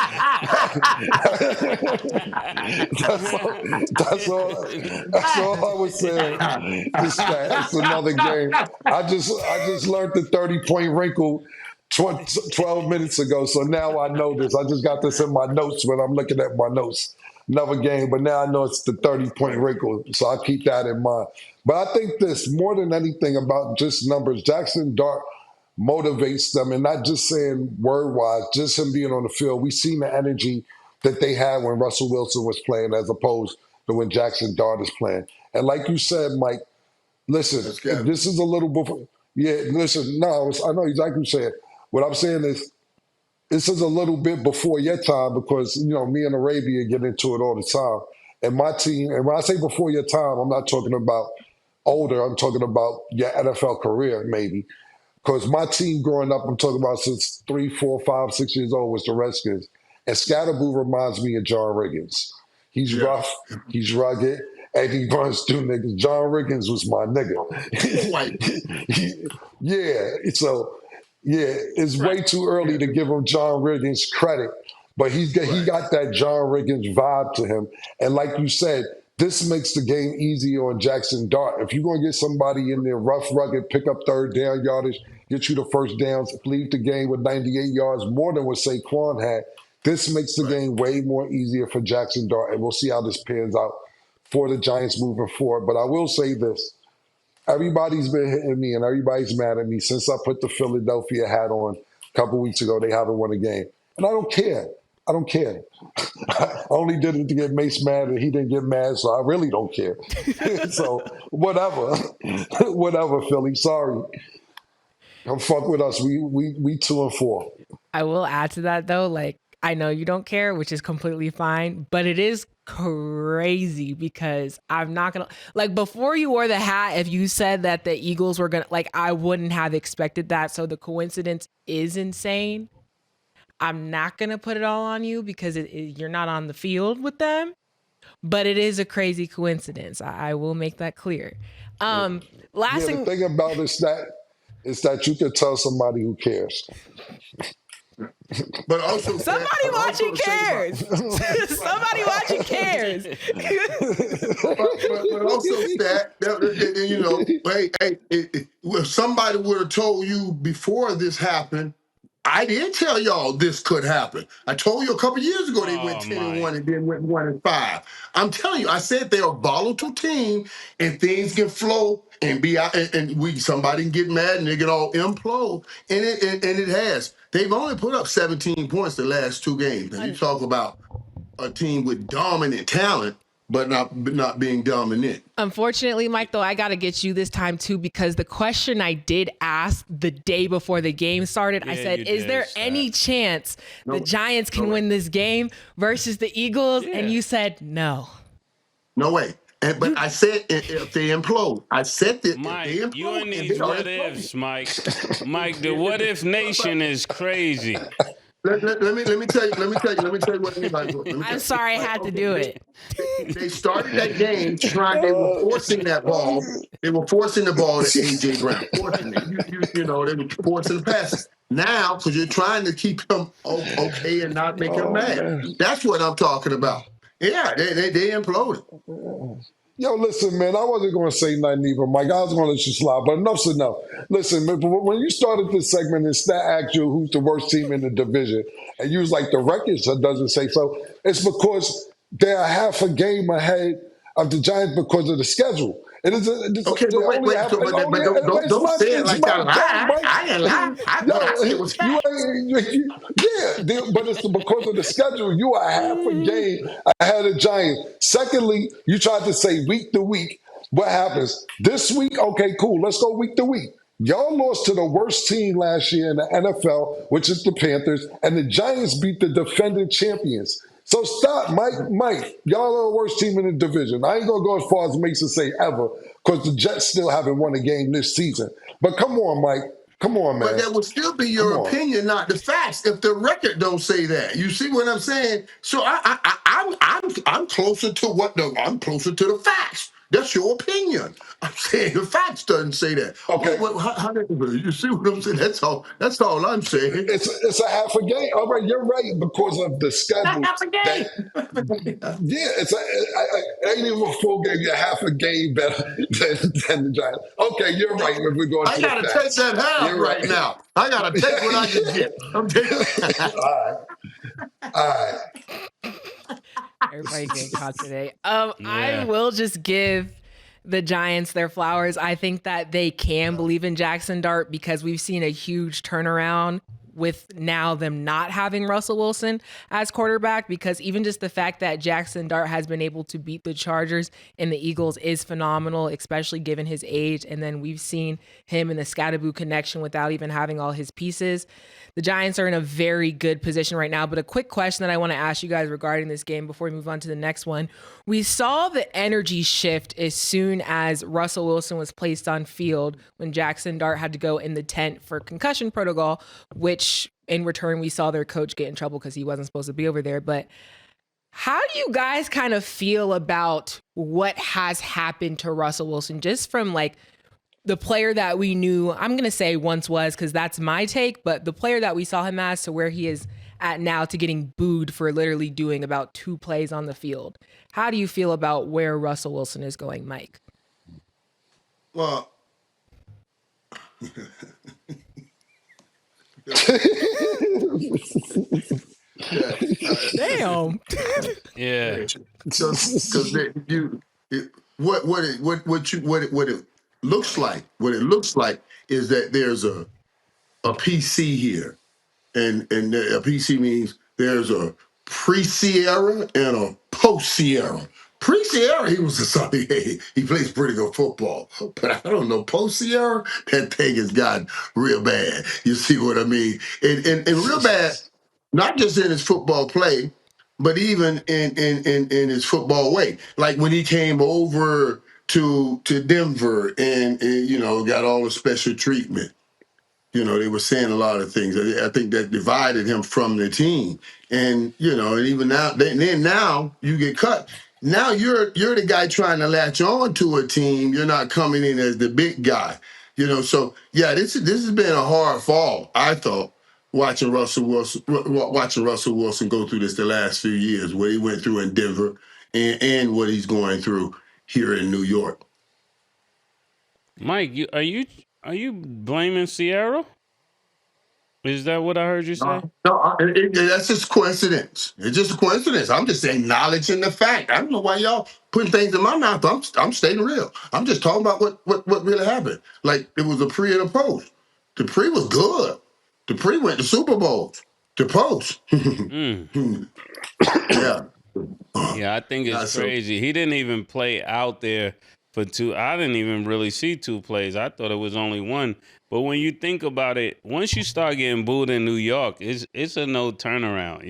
That's all I was saying to Stat. It's another game. I just learned the 30-point wrinkle 12 minutes ago, so now I know this. I just got this in my notes when I'm looking at my notes. Another game, but now I know it's the 30-point wrinkle, so I'll keep that in mind. But I think this, more than anything about just numbers, Jaxson Dart motivates them, and not just saying word-wise, just him being on the field. We've seen the energy that they had when Russell Wilson was playing as opposed to when Jaxson Dart is playing. And like you said, Mike, listen, this is a little before. Yeah, listen, no, I know exactly what you're saying. What I'm saying is, this is a little bit before your time because, me and Arabia get into it all the time. And my team, and when I say before your time, I'm not talking about older. I'm talking about your NFL career, maybe. Because my team growing up, I'm talking about since 3, 4, 5, 6 years old was the Redskins. And Scatterboo reminds me of John Riggins. He's rough, he's rugged, and he runs through niggas. John Riggins was my nigga. Yeah, it's way too early to give him John Riggins credit, but he got that John Riggins vibe to him. And like you said, this makes the game easier on Jaxson Dart. If you're going to get somebody in there rough, rugged, pick up third down yardage, get you the first downs, leave the game with 98 yards, more than what Saquon had, this makes the game way more easier for Jaxson Dart. And we'll see how this pans out for the Giants moving forward. But I will say this. Everybody's been hitting me and everybody's mad at me since I put the Philadelphia hat on a couple weeks ago. They haven't won a game. And I don't care. I only did it to get Mace mad and he didn't get mad, so I really don't care. So, whatever. Whatever, Philly. Sorry. Don't fuck with us. We 2-4. I will add to that, though. I know you don't care, which is completely fine, but it is crazy because I'm not going to, before you wore the hat, if you said that the Eagles were going to, I wouldn't have expected that. So the coincidence is insane. I'm not going to put it all on you because you're not on the field with them, but it is a crazy coincidence. I will make that clear. The thing about it is that you can tell somebody who cares. But also, somebody watching cares. Somebody watching cares. but also, Stat, if somebody would have told you before this happened, I did tell y'all this could happen. I told you a couple years ago they went 10-1 and then went 1-5. I'm telling you, I said they're a volatile team and things can flow and be out and somebody can get mad and they can all implode. And it has. They've only put up 17 points the last 2 games. And you talk about a team with dominant talent, but not being dominant. Unfortunately, Mike, though, I got to get you this time, too, because the question I did ask the day before the game started, I said, is there any chance the Giants can win this game versus the Eagles? Yeah. And you said no. No way. But I said if they implode. I said that Mike, if they implode. You and these what ifs, Mike. Mike, the what if nation is crazy. Let me tell you what it is. I'm sorry I had to do it. They started that game trying. They were forcing that ball. They were forcing the ball to AJ Brown. Forcing it. They were forcing the passes. Now, because you're trying to keep him okay and not make him mad. That's what I'm talking about. Yeah, they imploded. Yo, listen, man, I wasn't going to say nothing either, Mike. I was going to let you slide, but enough's enough. Listen, man, when you started this segment and Stat asked you who's the worst team in the division, and you was like, the record doesn't say so, it's because they're half a game ahead of the Giants because of the schedule. It is okay, but don't say it like that. I ain't lying. It was facts. But it's because of the schedule. You are half a game ahead of Giants. Secondly, you tried to say week to week. What happens? This week, okay, cool. Let's go week to week. Y'all lost to the worst team last year in the NFL, which is the Panthers, and the Giants beat the defending champions. So stop, Mike. Y'all are the worst team in the division. I ain't going to go as far as Mason say ever because the Jets still haven't won a game this season. But come on, Mike. Come on, man. But that would still be your opinion, not the facts, if the record don't say that. You see what I'm saying? So I'm closer to I'm closer to the facts. That's your opinion. I'm saying the facts doesn't say that. Okay. How you see what I'm saying? That's all. That's all I'm saying. It's a half a game. All right, you're right because of the schedule. Half a That game. yeah, it ain't even a full game. You're half a game better than the Giants. Okay, you're right. If we're going I to the gotta take facts, that half you're right right. now. I gotta take what I can get. I'm taking. All right. Everybody getting caught today. I Yeah. will just give the Giants their flowers. I think that they can believe in Jaxson Dart because we've seen a huge turnaround with now them not having Russell Wilson as quarterback, because even just the fact that Jaxson Dart has been able to beat the Chargers and the Eagles is phenomenal, especially given his age. And then we've seen him in the Scatterboo connection without even having all his pieces. The Giants are in a very good position right now. But a quick question that I want to ask you guys regarding this game before we move on to the next one. We saw the energy shift as soon as Russell Wilson was placed on field when Jaxson Dart had to go in the tent for concussion protocol, which in return we saw their coach get in trouble because he wasn't supposed to be over there. But how do you guys kind of feel about what has happened to Russell Wilson, just from like the player that we knew, I'm going to say once was, because that's my take, but the player that we saw him as to where he is at now to getting booed for literally doing about 2 plays on the field? How do you feel about where Russell Wilson is going, Mike? Well, Damn. Yeah. because what it looks like. What it looks like is that there's a PC here, and a PC means there's a pre-Sierra and a post-Sierra. Pre-Sierra, he was a something. He plays pretty good football, but I don't know. Post-Sierra, that thing has gotten real bad. You see what I mean? And real bad, not just in his football play, but even in his football way. Like when he came over to Denver and got all the special treatment. They were saying a lot of things. I think that divided him from the team. And and even now, then now you get cut. Now you're the guy trying to latch on to a team. You're not coming in as the big guy. So yeah, this has been a hard fall, I thought, watching Russell Wilson go through this the last few years, what he went through in Denver and what he's going through here in New York. Mike, are you blaming Sierra? Is that what I heard you say? No, that's just coincidence. It's just a coincidence. I'm just acknowledging the fact. I don't know why y'all putting things in my mouth. I'm stating real. I'm just talking about what really happened. Like it was a pre and a post. The pre was good. The pre went to Super Bowl. The post, yeah. Yeah, I think it's crazy. He didn't even play out there for 2. I didn't even really see 2 plays. I thought it was only 1. But when you think about it, once you start getting booed in New York, it's a no turnaround.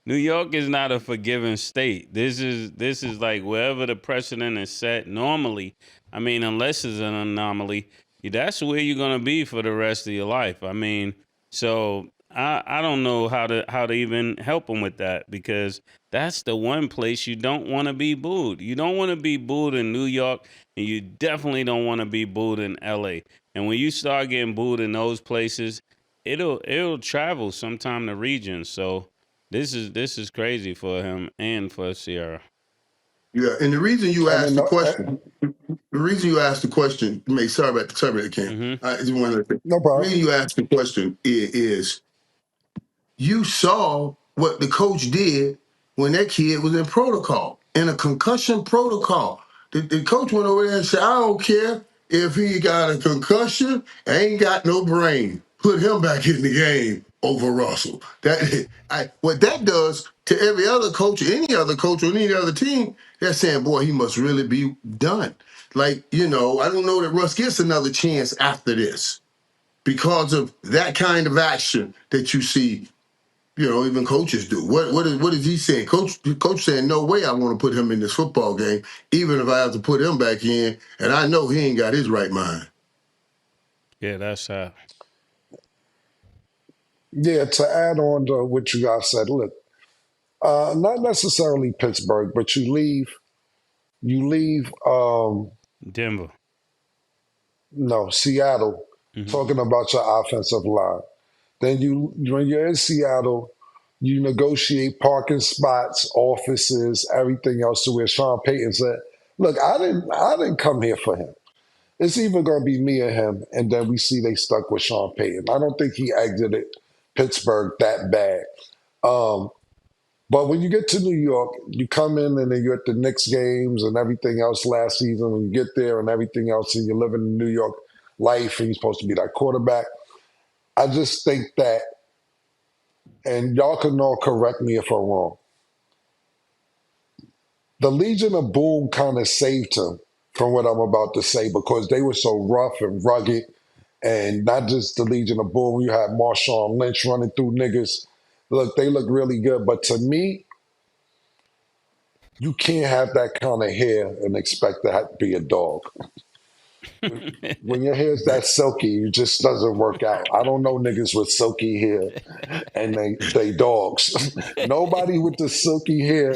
New York is not a forgiving state. This is like wherever the precedent is set. Normally, I mean, unless it's an anomaly, that's where you're gonna be for the rest of your life. I mean, so I don't know how to even help him with that, because that's the one place you don't want to be booed. You don't want to be booed in New York, and you definitely don't want to be booed in LA. And when you start getting booed in those places, it'll travel sometime to regions. So this is crazy for him and for Sierra. Yeah, and the reason you asked the question, sorry about that, Ken. I just wanted to. No The problem. reason you asked the question is you saw what the coach did when that kid was in protocol, in a concussion protocol. The coach went over there and said, I don't care if he got a concussion, ain't got no brain. Put him back in the game over Russell. What that does to every other coach, any other coach on any other team, they're saying, boy, he must really be done. Like, I don't know that Russ gets another chance after this because of that kind of action that you see. Even coaches do. What is he saying? Coach saying, no way I want to put him in this football game, even if I have to put him back in, and I know he ain't got his right mind. Yeah, that's how. Yeah, to add on to what you guys said, look, not necessarily Pittsburgh, but you leave You leave Denver. no, Seattle, talking about your offensive line. Then when you're in Seattle, you negotiate parking spots, offices, everything else to where Sean Payton said, look, I didn't come here for him. It's either gonna be me or him, and then we see they stuck with Sean Payton. I don't think he exited Pittsburgh that bad. But when you get to New York, you come in and then you're at the Knicks games and everything else last season. When you get there and everything else, and you're living in New York life, and you're supposed to be that quarterback. I just think that, and y'all can all correct me if I'm wrong, the Legion of Boom kind of saved him from what I'm about to say because they were so rough and rugged, and not just the Legion of Boom. You had Marshawn Lynch running through niggas. Look, they look really good, but to me, you can't have that kind of hair and expect to be a dog. When your hair's that silky, it just doesn't work out. I don't know niggas with silky hair and they dogs. Nobody with the silky hair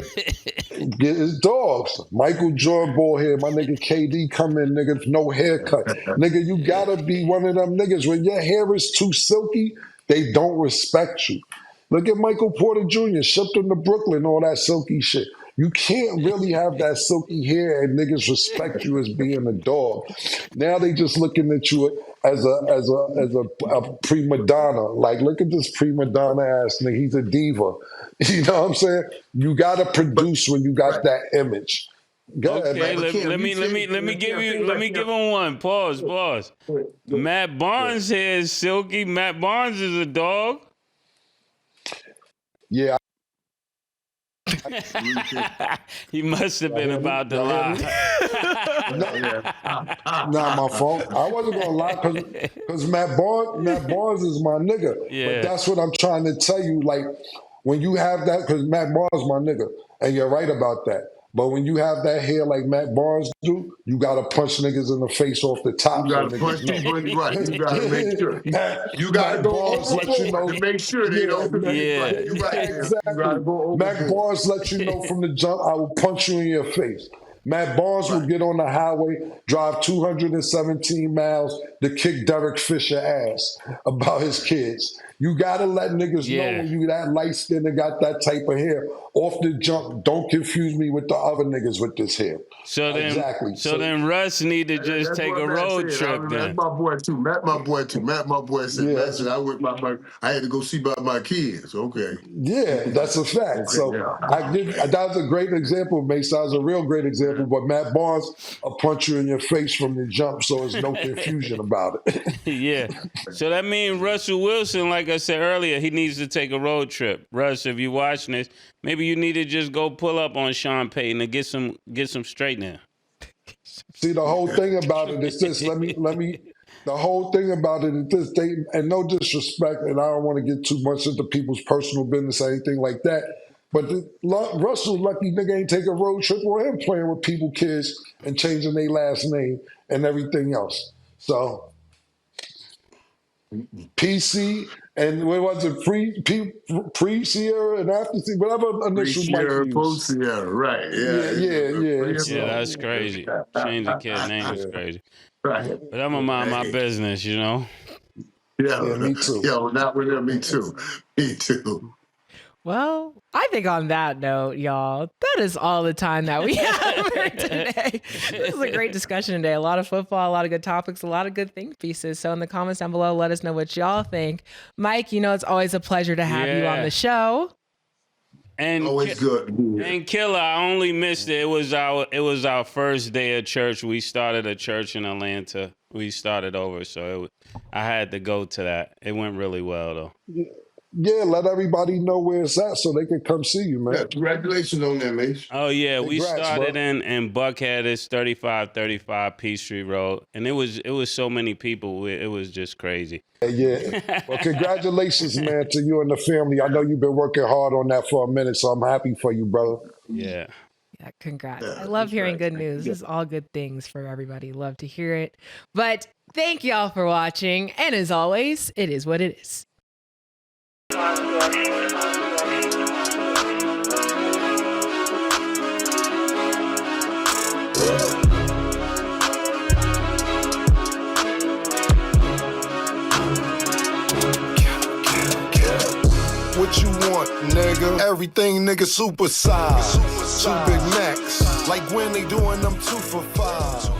is dogs. Michael Jordan ball hair, my nigga KD come in, nigga, no haircut. Nigga, you gotta be one of them niggas. When your hair is too silky, they don't respect you. Look at Michael Porter Jr., shipped him to Brooklyn, all that silky shit. You can't really have that silky hair and niggas respect you as being a dog. Now they just looking at you as a prima donna. Like, look at this prima donna ass nigga. He's a diva. You know what I'm saying? You gotta produce when you got that image. Go ahead, Okay, man. let me give him one. Pause. Matt Barnes' hair is silky. Matt Barnes is a dog. Yeah. He must have been about to lie. Not my fault. I wasn't gonna lie because Matt Barnes is my nigga. Yeah. But that's what I'm trying to tell you. Like when you have that, because Matt Barnes my nigga, and you're right about that. But when you have that hair like Matt Barnes do, you gotta punch niggas in the face off the top. You gotta punch people, right? You gotta make sure. You gotta go overboard to make sure they don't. Yeah. Right. You right there. Exactly. You gotta go overboard. Matt Barnes let you know from the jump, I will punch you in your face. Matt Barnes will get on the highway, drive 217 miles to kick Derek Fisher ass about his kids. You gotta let niggas know when you that light skin and got that type of hair. Off the jump, don't confuse me with the other niggas with this hair. So then Russ need to just take a road trip then. That's my boy too. Matt my boy said, Matt said I had to go see about my kids. Okay. Yeah, that's a fact. Okay, so that was a great example, Mason. That was a real great example. But Matt Barnes will punch you in your face from the jump, so there's no confusion about it. Yeah. So that means Russell Wilson, like I said earlier, he needs to take a road trip. Russ, if you're watching this, maybe you need to just go pull up on Sean Payton and get some straight now. See, the whole thing about it is this. Let me. The whole thing about it is this. And no disrespect, and I don't want to get too much into people's personal business or anything like that. But Russell, lucky nigga, ain't take a road trip with him playing with people, kids, and changing their last name and everything else. So PC and what was it? Pre-Sierra and after whatever initial Mike post-Sierra, right? Yeah. Yeah, that's crazy. Change the kid's name is crazy. Right. But I'm gonna mind my business, you know. Yeah, me too. Yo, not with them. Me too. Me too. Well, I think on that note, y'all, that is all the time that we have for today. This is a great discussion today. A lot of football, a lot of good topics, a lot of good think pieces. So in the comments down below, let us know what y'all think. Mike, you know it's always a pleasure to have you on the show. And always good. And Killa, I only missed it. It was our first day of church. We started a church in Atlanta. We started over, so I had to go to that. It went really well though. Yeah, let everybody know where it's at so they can come see you, man. Yeah, congratulations on that, Mace. Oh, yeah. Congrats, we started bro. in Buckhead. It's 3535 Peachtree Road. And it was so many people. It was just crazy. Yeah. Well, congratulations, man, to you and the family. I know you've been working hard on that for a minute, so I'm happy for you, brother. Yeah. Yeah, congrats. I love hearing good news. This is all good things for everybody. Love to hear it. But thank y'all for watching. And as always, it is what it is. what you want, nigga. Everything, nigga, super size. 2 Big Macs, like when they doing them 2 for $5.